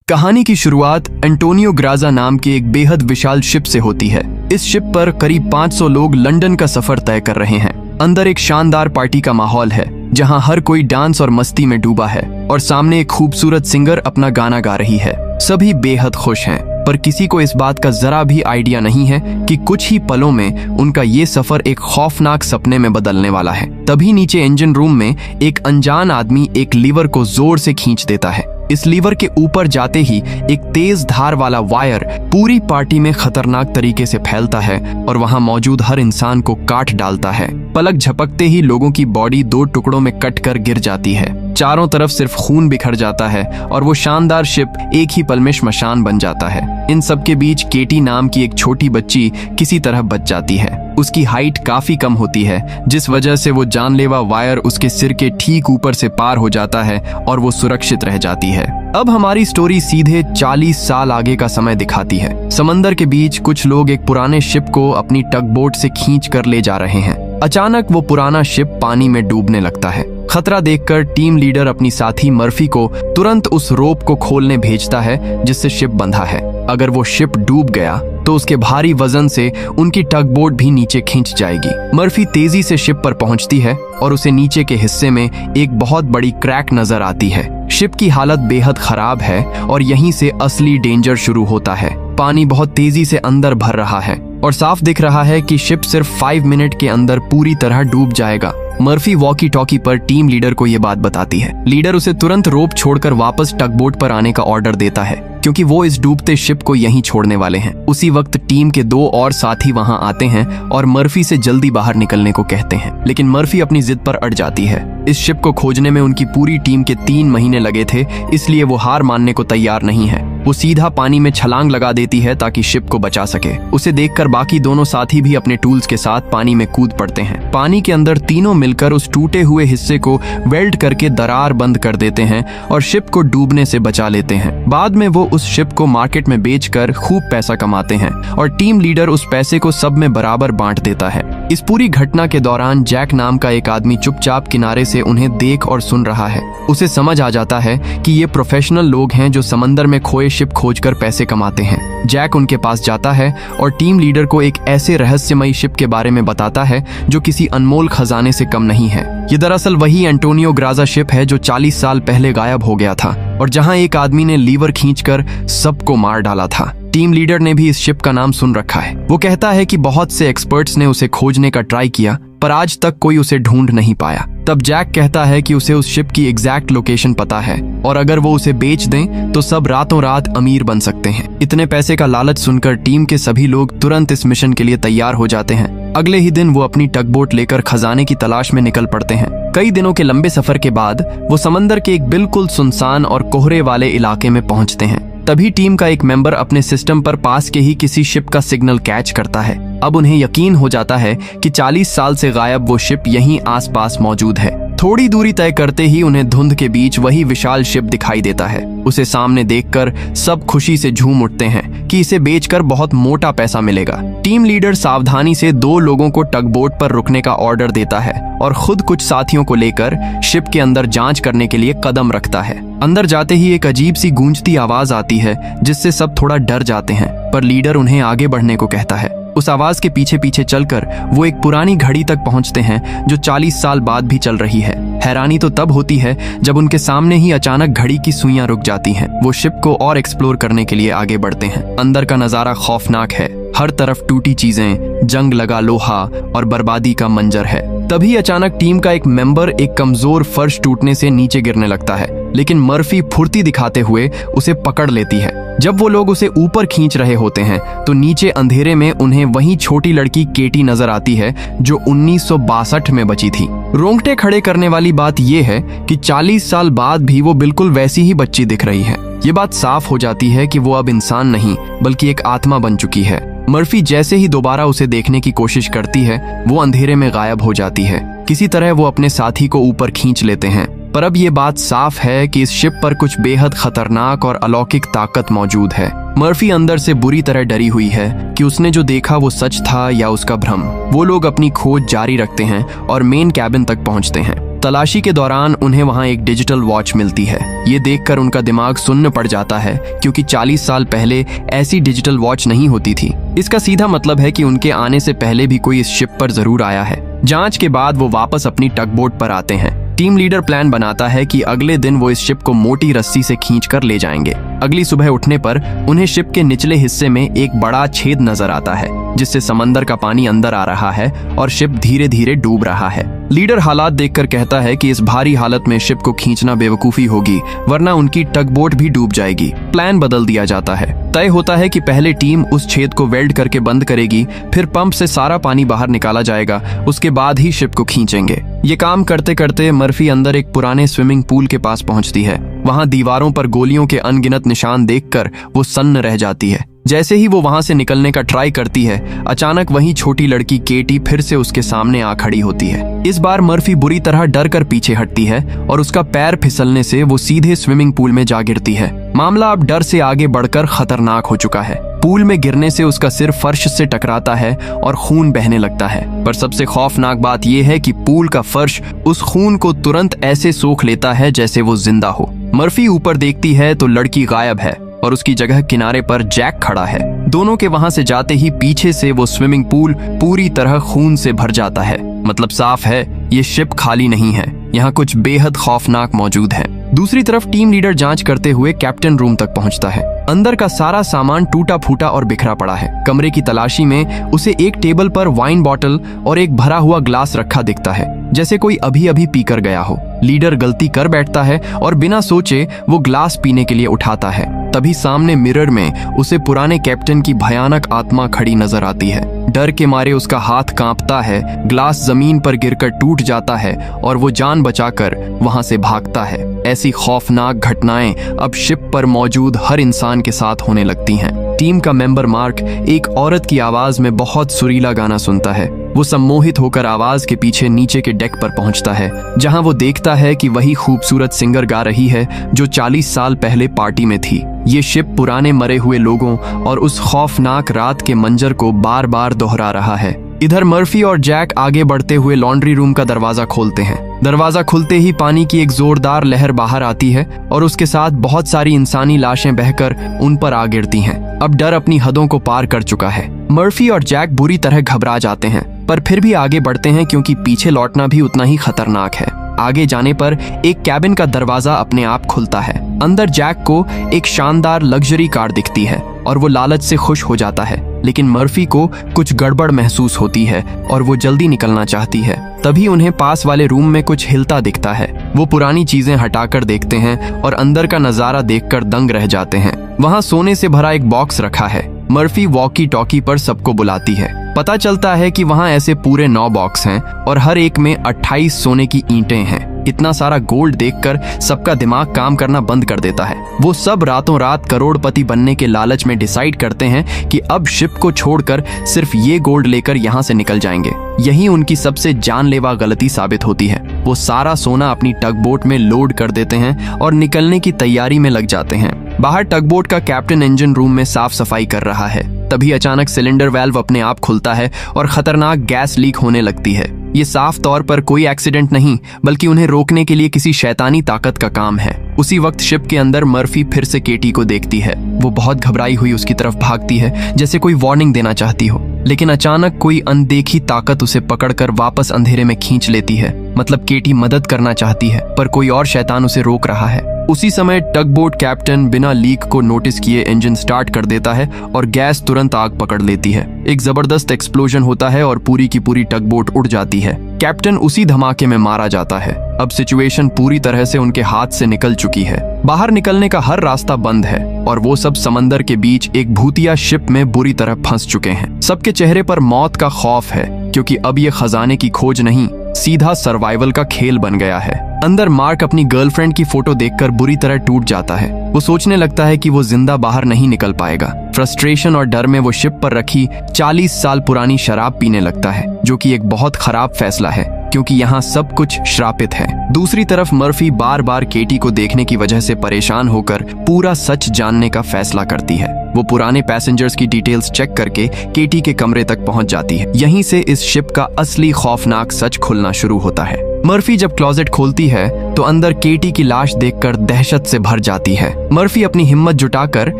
कहानी की शुरुआत एंटोनियो ग्राजा नाम के एक बेहद विशाल शिप से होती है। इस शिप पर करीब 500 लोग लंदन का सफर तय कर रहे हैं। अंदर एक शानदार पार्टी का माहौल है जहां हर कोई डांस और मस्ती में डूबा है और सामने एक खूबसूरत सिंगर अपना गाना गा रही है। सभी बेहद खुश हैं, पर किसी को इस बात का जरा भी आइडिया नहीं है कि कुछ ही पलों में उनका ये सफर एक खौफनाक सपने में बदलने वाला है। तभी नीचे इंजन रूम में एक अनजान आदमी एक लीवर को जोर से खींच देता है। इस लीवर के ऊपर जाते ही एक तेज धार वाला वायर पूरी पार्टी में खतरनाक तरीके से फैलता है और वहां मौजूद हर इंसान को काट डालता है। पलक झपकते ही लोगों की बॉडी 2 टुकड़ों में कट कर गिर जाती है। चारों तरफ सिर्फ खून बिखर जाता है और वो शानदार शिप एक ही पल में श्मशान बन जाता है। इन सब के बीच केटी नाम की एक छोटी बच्ची किसी तरह बच जाती है। उसकी हाइट काफी कम होती है, जिस वजह से वो जानलेवा वायर उसके सिर के ठीक ऊपर से पार हो जाता है और वो सुरक्षित रह जाती है। अब हमारी स्टोरी सीधे 40 साल आगे का समय दिखाती है। समंदर के बीच कुछ लोग एक पुराने शिप को अपनी टग बोट से खींच कर ले जा रहे हैं। अचानक वो पुराना शिप पानी में डूबने लगता है। खतरा देखकर टीम लीडर अपनी साथी मर्फी को तुरंत उस रोप को खोलने भेजता है जिससे शिप बंधा है। अगर वो शिप डूब गया तो उसके भारी वजन से उनकी टग बोट भी नीचे खींच जाएगी। मर्फी तेजी से शिप पर पहुंचती है और उसे नीचे के हिस्से में एक बहुत बड़ी क्रैक नजर आती है। शिप की हालत बेहद खराब है और यहीं से असली डेंजर शुरू होता है। पानी बहुत तेजी से अंदर भर रहा है और साफ दिख रहा है कि शिप सिर्फ 5 मिनट के अंदर पूरी तरह डूब जाएगा। मर्फी वॉकी टॉकी पर टीम लीडर को यह बात बताती है। लीडर उसे तुरंत रोप छोड़कर वापस टगबोट पर आने का ऑर्डर देता है क्योंकि वो इस डूबते शिप को यहीं छोड़ने वाले हैं। उसी वक्त टीम के 2 और साथी वहां आते हैं और मर्फी से जल्दी बाहर निकलने को कहते हैं, लेकिन मर्फी अपनी जिद पर अड़ जाती है। इस शिप को खोजने में उनकी पूरी टीम के 3 महीने लगे थे, इसलिए वो हार मानने को तैयार नहीं है। वो सीधा पानी में छलांग लगा देती है ताकि शिप को बचा सके। उसे देखकर बाकी दोनों साथी भी अपने टूल्स के साथ पानी में कूद पड़ते हैं। पानी के अंदर तीनों मिलकर उस टूटे हुए हिस्से को वेल्ड करके दरार बंद कर देते हैं और शिप को डूबने से बचा लेते हैं। बाद में वो उस शिप को मार्केट में बेचकर खूब पैसा कमाते हैं और टीम लीडर उस पैसे को सब में बराबर बांट देता है। इस पूरी घटना के दौरान जैक नाम का एक आदमी चुपचाप किनारे से उन्हें देख और सुन रहा है। उसे समझ आ जाता है कि ये प्रोफेशनल लोग हैं जो समंदर में खोए शिप खोजकर पैसे कमाते हैं। जैक उनके पास जाता है और टीम लीडर को एक ऐसे रहस्यमयी शिप के बारे में बताता है जो किसी अनमोल खजाने से कम नहीं है। ये दरअसल वही एंटोनियो ग्राजा शिप है जो 40 साल पहले गायब हो गया था और जहां एक आदमी ने लीवर खींचकर सबको मार डाला था। टीम लीडर ने भी इस शिप का नाम सुन रखा है। वो कहता है कि बहुत से एक्सपर्ट्स ने उसे खोजने का ट्राई किया पर आज तक कोई उसे ढूंढ नहीं पाया। तब जैक कहता है कि उसे उस शिप की एग्जैक्ट लोकेशन पता है और अगर वो उसे बेच दें तो सब रातों रात अमीर बन सकते हैं। इतने पैसे का लालच सुनकर टीम के सभी लोग तुरंत इस मिशन के लिए तैयार हो जाते हैं। अगले ही दिन वो अपनी टगबोट लेकर खजाने की तलाश में निकल पड़ते हैं। कई दिनों के लंबे सफर के बाद वो समंदर के एक बिल्कुल सुनसान और कोहरे वाले इलाके में पहुंचते हैं। तभी टीम का एक मेंबर अपने सिस्टम पर पास के ही किसी शिप का सिग्नल कैच करता है। अब उन्हें यकीन हो जाता है कि 40 साल से गायब वो शिप यहीं आसपास मौजूद है। थोड़ी दूरी तय करते ही उन्हें धुंध के बीच वही विशाल शिप दिखाई देता है। उसे सामने देखकर सब खुशी से झूम उठते हैं कि इसे बेचकर बहुत मोटा पैसा मिलेगा। टीम लीडर सावधानी से 2 लोगों को टगबोट पर रुकने का ऑर्डर देता है और खुद कुछ साथियों को लेकर शिप के अंदर जांच करने के लिए कदम रखता है। अंदर जाते ही एक अजीब सी गूंजती आवाज आती है जिससे सब थोड़ा डर जाते हैं, पर लीडर उन्हें आगे बढ़ने को कहता है। उस आवाज के पीछे पीछे चलकर वो एक पुरानी घड़ी तक पहुंचते हैं जो 40 साल बाद भी चल रही है। हैरानी तो तब होती है जब उनके सामने ही अचानक घड़ी की सुइयां रुक जाती हैं। वो शिप को और एक्सप्लोर करने के लिए आगे बढ़ते हैं। अंदर का नजारा खौफनाक है। हर तरफ टूटी चीजें, जंग लगा लोहा और बर्बादी का मंजर है। तभी अचानक टीम का एक मेंबर एक कमजोर फर्श टूटने से नीचे गिरने लगता है, लेकिन मर्फी फुर्ती दिखाते हुए उसे पकड़ लेती है। जब वो लोग उसे ऊपर खींच रहे होते हैं तो नीचे अंधेरे में उन्हें वही छोटी लड़की केटी नजर आती है जो 1962 में बची थी। रोंगटे खड़े करने वाली बात यह है कि 40 साल बाद भी वो बिल्कुल वैसी ही बच्ची दिख रही है। ये बात साफ हो जाती है कि वो अब इंसान नहीं बल्कि एक आत्मा बन चुकी है। मर्फी जैसे ही दोबारा उसे देखने की कोशिश करती है वो अंधेरे में गायब हो जाती है। किसी तरह वो अपने साथी को ऊपर खींच लेते हैं, पर अब ये बात साफ है कि इस शिप पर कुछ बेहद खतरनाक और अलौकिक ताकत मौजूद है। मर्फी अंदर से बुरी तरह डरी हुई है कि उसने जो देखा वो सच था या उसका भ्रम। वो लोग अपनी खोज जारी रखते हैं और मेन कैबिन तक पहुंचते हैं। तलाशी के दौरान उन्हें वहां एक डिजिटल वॉच मिलती है। ये देखकर उनका दिमाग सुन्न पड़ जाता है, क्योंकि 40 साल पहले ऐसी डिजिटल वॉच नहीं होती थी। इसका सीधा मतलब है कि उनके आने से पहले भी कोई इस शिप पर जरूर आया है। जांच के बाद वो वापस अपनी टगबोट पर आते हैं। टीम लीडर प्लान बनाता है कि अगले दिन वो इस शिप को मोटी रस्सी से खींचकर ले जाएंगे। अगली सुबह उठने पर उन्हें शिप के निचले हिस्से में एक बड़ा छेद नजर आता है, जिससे समंदर का पानी अंदर आ रहा है और शिप धीरे धीरे डूब रहा है। लीडर हालात देखकर कहता है कि इस भारी हालत में शिप को खींचना बेवकूफी होगी, वरना उनकी टगबोट भी डूब जाएगी। प्लान बदल दिया जाता है। तय होता है कि पहले टीम उस छेद को वेल्ड करके बंद करेगी, फिर पंप से सारा पानी बाहर निकाला जाएगा, उसके बाद ही शिप को खींचेंगे। ये काम करते करते मर्फी अंदर एक पुराने स्विमिंग पूल के पास पहुंचती है। वहां दीवारों पर गोलियों के अनगिनत निशान देखकर वो सन्न रह जाती है। जैसे ही वो वहां से निकलने का ट्राई करती है, अचानक वही छोटी लड़की केटी फिर से उसके सामने आ खड़ी होती है। इस बार मर्फी बुरी तरह डर कर पीछे हटती है और उसका पैर फिसलने से वो सीधे स्विमिंग पूल में जा गिरती है। मामला अब डर से आगे बढ़कर खतरनाक हो चुका है। पूल में गिरने से उसका सिर फर्श से टकराता है और खून बहने लगता है। पर सबसे खौफनाक बात यह है कि पूल का फर्श उस खून को तुरंत ऐसे सोख लेता है जैसे वो जिंदा हो। मर्फी ऊपर देखती है तो लड़की गायब है और उसकी जगह किनारे पर जैक खड़ा है। दोनों के वहां से जाते ही पीछे से वो स्विमिंग पूल पूरी तरह खून से भर जाता है। मतलब साफ है, ये शिप खाली नहीं है, यहाँ कुछ बेहद खौफनाक मौजूद है। दूसरी तरफ टीम लीडर जांच करते हुए कैप्टन रूम तक पहुंचता है। अंदर का सारा सामान टूटा फूटा और बिखरा पड़ा है। कमरे की तलाशी में उसे एक टेबल पर वाइन बॉटल और एक भरा हुआ ग्लास रखा दिखता है, जैसे कोई अभी अभी पीकर गया हो। लीडर गलती कर बैठता है और बिना सोचे वो ग्लास पीने के लिए उठाता है। तभी सामने मिरर में उसे पुराने कैप्टन की भयानक आत्मा खड़ी नजर आती है। डर के मारे उसका हाथ कांपता है, ग्लास जमीन पर गिरकर टूट जाता है और वो जान बचाकर वहां से भागता है। ऐसी खौफनाक घटनाएं अब शिप पर मौजूद हर इंसान के साथ होने लगती हैं। टीम का मेंबर मार्क एक औरत की आवाज में बहुत सुरीला गाना सुनता है। वो सम्मोहित होकर आवाज के पीछे नीचे के डेक पर पहुंचता है, जहां वो देखता है कि वही खूबसूरत सिंगर गा रही है जो 40 साल पहले पार्टी में थी। ये शिप पुराने मरे हुए लोगों और उस खौफनाक रात के मंजर को बार बार दोहरा रहा है। इधर मर्फी और जैक आगे बढ़ते हुए लॉन्ड्री रूम का दरवाजा खोलते हैं। दरवाजा खुलते ही पानी की एक जोरदार लहर बाहर आती है और उसके साथ बहुत सारी इंसानी लाशें बहकर उन पर आ गिरती हैं। अब डर अपनी हदों को पार कर चुका है। मर्फी और जैक बुरी तरह घबरा जाते हैं, पर फिर भी आगे बढ़ते हैं क्योंकि पीछे लौटना भी उतना ही खतरनाक है। आगे जाने पर एक कैबिन का दरवाजा अपने आप खुलता है। अंदर जैक को एक शानदार लग्जरी कार दिखती है और वो लालच से खुश हो जाता है, लेकिन मर्फी को कुछ गड़बड़ महसूस होती है और वो jल्दी निकलना चाहती है। तभी उन्हें पास वाले रूम में कुछ हिलता दिखता है। वो पुरानी चीजें हटाकर देखते हैं और अंदर का नजारा देखकर दंग रह जाते हैं। वहां सोने से भरा एक बॉक्स रखा है। मर्फी वॉकी टॉकी पर सबको बुलाती है। पता चलता है कि वहां ऐसे पूरे 9 बॉक्स हैं और हर एक में 28 सोने की ईंटें हैं। इतना सारा गोल्ड देखकर सबका दिमाग काम करना बंद कर देता है। वो सब रातों रात करोड़पति बनने के लालच में डिसाइड करते हैं कि अब शिप को छोड़कर सिर्फ ये गोल्ड लेकर यहाँ से निकल जाएंगे। यही उनकी सबसे जानलेवा गलती साबित होती है। वो सारा सोना अपनी टगबोट में लोड कर देते हैं और निकलने की तैयारी में लग जाते हैं। बाहर टगबोट का कैप्टन इंजन रूम में साफ सफाई कर रहा है। तभी अचानक सिलेंडर वाल्व अपने आप खुलता है और खतरनाक गैस लीक होने लगती है। ये साफ तौर पर कोई एक्सीडेंट नहीं, बल्कि उन्हें रोकने के लिए किसी शैतानी ताकत का काम है। उसी वक्त शिप के अंदर मर्फी फिर से केटी को देखती है। वो बहुत घबराई हुई उसकी तरफ भागती है, जैसे कोई वार्निंग देना चाहती हो, लेकिन अचानक कोई अनदेखी ताकत उसे पकड़कर वापस अंधेरे में खींच लेती है। मतलब केटी मदद करना चाहती है, पर कोई और शैतान उसे रोक रहा है। उसी समय टगबोट कैप्टन बिना लीक को नोटिस किए इंजन स्टार्ट कर देता है और गैस तुरंत आग पकड़ लेती है। एक जबरदस्त एक्सप्लोजन होता है और पूरी की पूरी टगबोट उड़ जाती है। कैप्टन उसी धमाके में मारा जाता है। अब सिचुएशन पूरी तरह से उनके हाथ से निकल चुकी है। बाहर निकलने का हर रास्ता बंद है और वो सब समंदर के बीच एक भूतिया शिप में बुरी तरह फंस चुके हैं। सबके चेहरे पर मौत का खौफ है, क्योंकि अब ये खजाने की खोज नहीं, सीधा सर्वाइवल का खेल बन गया है। अंदर मार्क अपनी गर्लफ्रेंड की फोटो देखकर बुरी तरह टूट जाता है। वो सोचने लगता है कि वो जिंदा बाहर नहीं निकल पाएगा। फ्रस्ट्रेशन और डर में वो शिप पर रखी 40 साल पुरानी शराब पीने लगता है, जो कि एक बहुत खराब फैसला है, क्योंकि यहाँ सब कुछ श्रापित है। दूसरी तरफ मर्फी बार बार केटी को देखने की वजह से परेशान होकर पूरा सच जानने का फैसला करती है। वो पुराने पैसेंजर्स की डिटेल्स चेक करके केटी के कमरे तक पहुंच जाती है। यहीं से इस शिप का असली खौफनाक सच खुलना शुरू होता है। मर्फी जब क्लोजेट खोलती है तो अंदर केटी की लाश देखकर दहशत से भर जाती है। मर्फी अपनी हिम्मत जुटाकर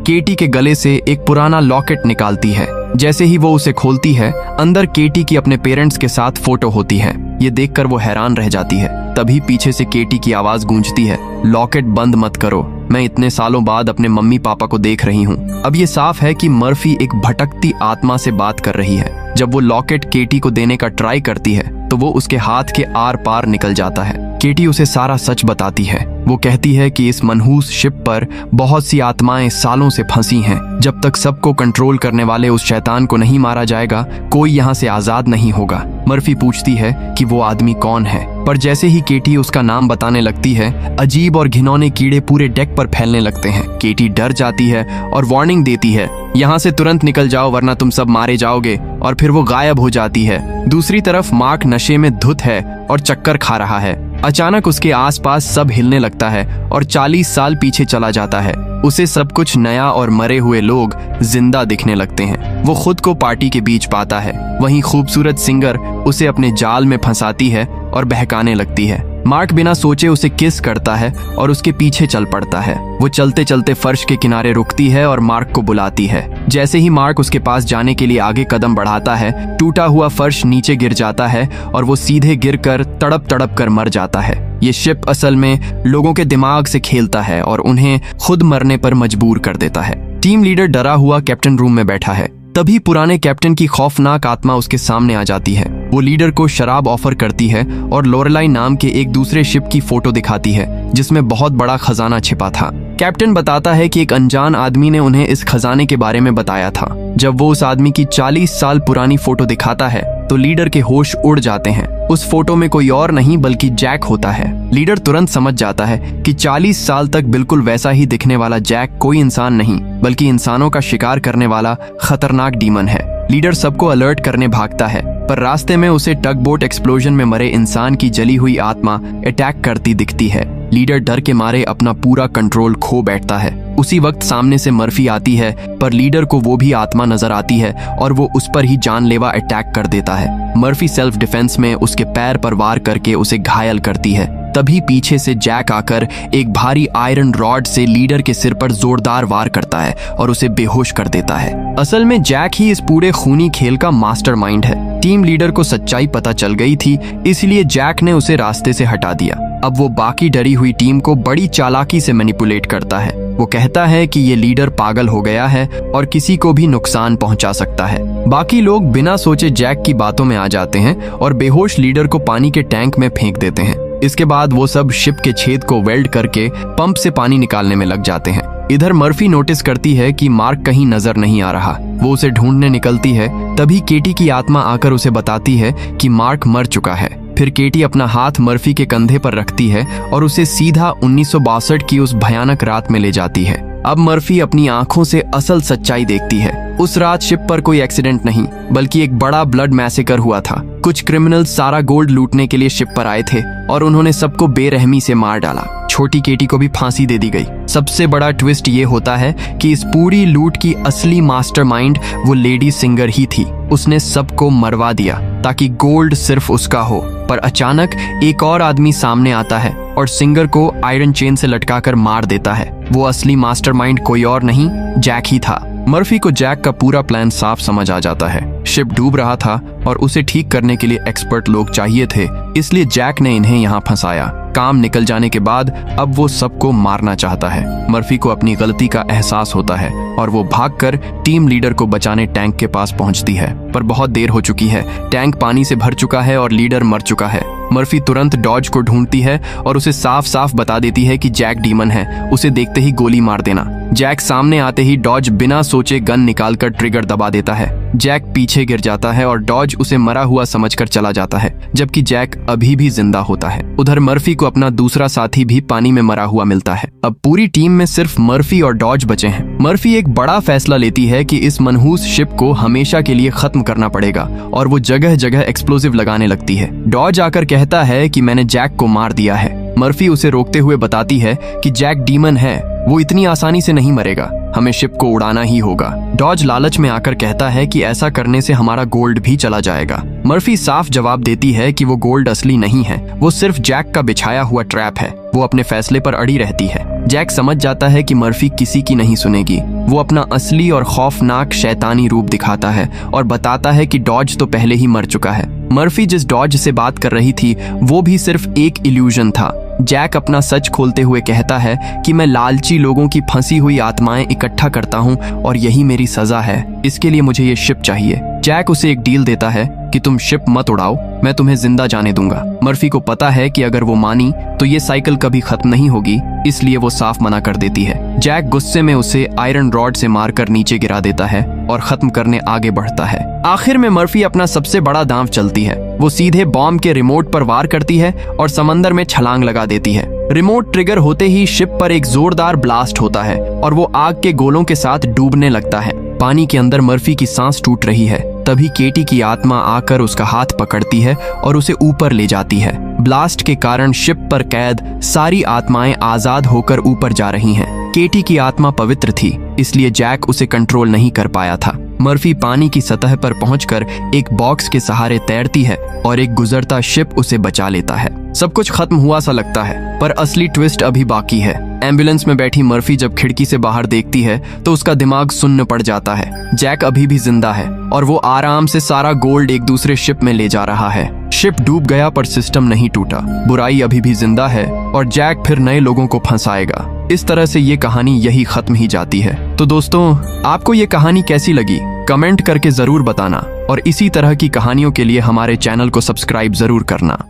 केटी के गले से एक पुराना लॉकेट निकालती है। जैसे ही वो उसे खोलती है, अंदर केटी की अपने पेरेंट्स के साथ फोटो होती है। ये देखकर वो हैरान रह जाती है। तभी पीछे से केटी की आवाज गूंजती है, लॉकेट बंद मत करो, मैं इतने सालों बाद अपने मम्मी पापा को देख रही हूँ। अब ये साफ है कि मर्फी एक भटकती आत्मा से बात कर रही है। जब वो लॉकेट केटी को देने का ट्राई करती है तो वो उसके हाथ के आर पार निकल जाता है। केटी उसे सारा सच बताती है। वो कहती है कि इस मनहूस शिप पर बहुत सी आत्माएं सालों से फंसी हैं। जब तक सबको कंट्रोल करने वाले उस शैतान को नहीं मारा जाएगा, कोई यहाँ से आजाद नहीं होगा। मर्फी पूछती है कि वो आदमी कौन है, पर जैसे ही केटी उसका नाम बताने लगती है, अजीब और घिनौने कीड़े पूरे डेक पर फैलने लगते हैं। केटी डर जाती है और वार्निंग देती है, यहाँ से तुरंत निकल जाओ वरना तुम सब मारे जाओगे, और फिर वो गायब हो जाती है। दूसरी तरफ मार्क नशे में धुत है और चक्कर खा रहा है। अचानक उसके आसपास सब हिलने लगता है और 40 साल पीछे चला जाता है। उसे सब कुछ नया और मरे हुए लोग जिंदा दिखने लगते हैं। वो खुद को पार्टी के बीच पाता है। वहीं खूबसूरत सिंगर उसे अपने जाल में फंसाती है और बहकाने लगती है। मार्क बिना सोचे उसे किस करता है और उसके पीछे चल पड़ता है। वो चलते चलते फर्श के किनारे रुकती है और मार्क को बुलाती है। जैसे ही मार्क उसके पास जाने के लिए आगे कदम बढ़ाता है, टूटा हुआ फर्श नीचे गिर जाता है और वो सीधे गिरकर तड़प तड़प कर मर जाता है। ये शिप असल में लोगों के दिमाग से खेलता है और उन्हें खुद मरने पर मजबूर कर देता है। टीम लीडर डरा हुआ कैप्टन रूम में बैठा है। तभी पुराने कैप्टन की खौफनाक आत्मा उसके सामने आ जाती है। वो लीडर को शराब ऑफर करती है और लोरेलाई नाम के एक दूसरे शिप की फोटो दिखाती है जिसमें बहुत बड़ा खजाना छिपा था। कैप्टन बताता है कि एक अनजान आदमी ने उन्हें इस खजाने के बारे में बताया था। जब वो उस आदमी की 40 साल पुरानी फोटो दिखाता है तो लीडर के होश उड़ जाते हैं। उस फोटो में कोई और नहीं बल्कि जैक होता है। लीडर तुरंत समझ जाता है कि 40 साल तक बिल्कुल वैसा ही दिखने वाला जैक कोई इंसान नहीं बल्कि इंसानों का शिकार करने वाला खतरनाक डीमन है। लीडर सबको अलर्ट करने भागता है, पर रास्ते में उसे टग बोट एक्सप्लोजन में मरे इंसान की जली हुई आत्मा अटैक करती दिखती है। लीडर डर के मारे अपना पूरा कंट्रोल खो बैठता है। उसी वक्त सामने से मर्फी आती है, पर लीडर को वो भी आत्मा नजर आती है और वो उस पर ही जानलेवा अटैक कर देता है। मर्फी सेल्फ डिफेंस में उसके पैर पर वार करके उसे घायल करती है। तभी पीछे से जैक आकर एक भारी आयरन रॉड से लीडर के सिर पर जोरदार वार करता है और उसे बेहोश कर देता है। असल में जैक ही इस पूरे खूनी खेल का मास्टरमाइंड है। टीम लीडर को सच्चाई पता चल गई थी, इसलिए जैक ने उसे रास्ते से हटा दिया। अब वो बाकी डरी हुई टीम को बड़ी चालाकी से मैनिपुलेट करता है। वो कहता है कि ये लीडर पागल हो गया है और किसी को भी नुकसान पहुंचा सकता है। बाकी लोग बिना सोचे जैक की बातों में आ जाते हैं और बेहोश लीडर को पानी के टैंक में फेंक देते हैं। इसके बाद वो सब शिप के छेद को वेल्ड करके पंप से पानी निकालने में लग जाते हैं। इधर मर्फी नोटिस करती है कि मार्क कहीं नजर नहीं आ रहा। वो उसे ढूंढने निकलती है। तभी केटी की आत्मा आकर उसे बताती है कि मार्क मर चुका है। फिर केटी अपना हाथ मर्फी के कंधे पर रखती है और उसे सीधा 1962 की उस भयानक रात में ले जाती है। अब मर्फी अपनी आंखों से असल सच्चाई देखती है। उस रात शिप पर कोई एक्सीडेंट नहीं बल्कि एक बड़ा ब्लड मैसेकर हुआ था। कुछ क्रिमिनल्स सारा गोल्ड लूटने के लिए शिप पर आए थे और उन्होंने सबको बेरहमी से मार डाला। छोटी केटी को भी फांसी दे दी गई। सबसे बड़ा ट्विस्ट ये होता है कि इस पूरी लूट की असली मास्टरमाइंड वो लेडी सिंगर ही थी। उसने सबको मरवा दिया ताकि गोल्ड सिर्फ उसका हो। पर अचानक एक और आदमी सामने आता है और सिंगर को आयरन चेन से लटकाकर मार देता है। वो असली मास्टरमाइंड कोई और नहीं, जैक ही था। मर्फी को जैक का पूरा प्लान साफ समझ आ जाता है। शिप डूब रहा था और उसे ठीक करने के लिए एक्सपर्ट लोग चाहिए थे, इसलिए जैक ने इन्हें यहाँ फंसाया। काम निकल जाने के बाद अब वो सबको मारना चाहता है। मर्फी को अपनी गलती का एहसास होता है और वो भागकर टीम लीडर को बचाने टैंक के पास पहुंचती है, पर बहुत देर हो चुकी है। टैंक पानी से भर चुका है और लीडर मर चुका है। मर्फी तुरंत डॉज को ढूंढती है और उसे साफ साफ बता देती है कि जैक डीमन है, उसे देखते ही गोली मार देना। जैक सामने आते ही डॉज बिना सोचे गन निकालकर ट्रिगर दबा देता है। जैक पीछे गिर जाता है और डॉज उसे मरा हुआ समझकर चला जाता है, जबकि जैक अभी भी जिंदा होता है। उधर मर्फी को अपना दूसरा साथी भी पानी में मरा हुआ मिलता है। अब पूरी टीम में सिर्फ मर्फी और डॉज बचे हैं। मर्फी एक बड़ा फैसला लेती है कि इस मनहूस शिप को हमेशा के लिए खत्म करना पड़ेगा और वो जगह जगह एक्सप्लोजिव लगाने लगती है। डॉज आकर कहता है कि मैंने जैक को मार दिया है। मर्फी उसे रोकते हुए बताती है कि जैक डीमन है, वो इतनी आसानी से नहीं मरेगा, हमें शिप को उड़ाना ही होगा। डॉज लालच में आकर कहता है कि ऐसा करने से हमारा गोल्ड भी चला जाएगा। मर्फी साफ जवाब देती है कि वो गोल्ड असली नहीं है, वो सिर्फ जैक का बिछाया हुआ ट्रैप है। वो अपने फैसले पर अड़ी रहती है। जैक समझ जाता है कि मर्फी किसी की नहीं सुनेगी। वो अपना असली और खौफनाक शैतानी रूप दिखाता है और बताता है कि डॉज तो पहले ही मर चुका है। मर्फी जिस डॉज से बात कर रही थी वो भी सिर्फ एक इल्यूजन था। जैक अपना सच खोलते हुए कहता है कि मैं लालची लोगों की फंसी हुई आत्माएं इकट्ठा करता हूं और यही मेरी सजा है, इसके लिए मुझे ये शिप चाहिए। जैक उसे एक डील देता है कि तुम शिप मत उड़ाओ, मैं तुम्हें जिंदा जाने दूंगा। मर्फी को पता है कि अगर वो मानी तो ये साइकिल कभी खत्म नहीं होगी, इसलिए वो साफ मना कर देती है। जैक गुस्से में उसे आयरन रॉड से मारकर नीचे गिरा देता है और खत्म करने आगे बढ़ता है। आखिर में मर्फी अपना सबसे बड़ा दांव चलती है। वो सीधे बॉम्ब के रिमोट पर वार करती है और समंदर में छलांग लगा देती है। रिमोट ट्रिगर होते ही शिप पर एक जोरदार ब्लास्ट होता है और वो आग के गोलों के साथ डूबने लगता है। पानी के अंदर मर्फी की सांस टूट रही है। तभी केटी की आत्मा आकर उसका हाथ पकड़ती है और उसे ऊपर ले जाती है। ब्लास्ट के कारण शिप पर कैद सारी आत्माएं आजाद होकर ऊपर जा रही हैं। केटी की आत्मा पवित्र थी, इसलिए जैक उसे कंट्रोल नहीं कर पाया था। मर्फी पानी की सतह पर पहुंचकर एक बॉक्स के सहारे तैरती है और एक गुजरता शिप उसे बचा लेता है। सब कुछ खत्म हुआ सा लगता है, पर असली ट्विस्ट अभी बाकी है। एम्बुलेंस में बैठी मर्फी जब खिड़की से बाहर देखती है तो उसका दिमाग सुन्न पड़ जाता है। जैक अभी भी जिंदा है और वो आराम से सारा गोल्ड एक दूसरे शिप में ले जा रहा है। शिप डूब गया पर सिस्टम नहीं टूटा। बुराई अभी भी जिंदा है और जैक फिर नए लोगों को फंसाएगा। इस तरह से ये कहानी यही खत्म ही जाती है। तो दोस्तों, आपको ये कहानी कैसी लगी कमेंट करके जरूर बताना और इसी तरह की कहानियों के लिए हमारे चैनल को सब्सक्राइब जरूर करना।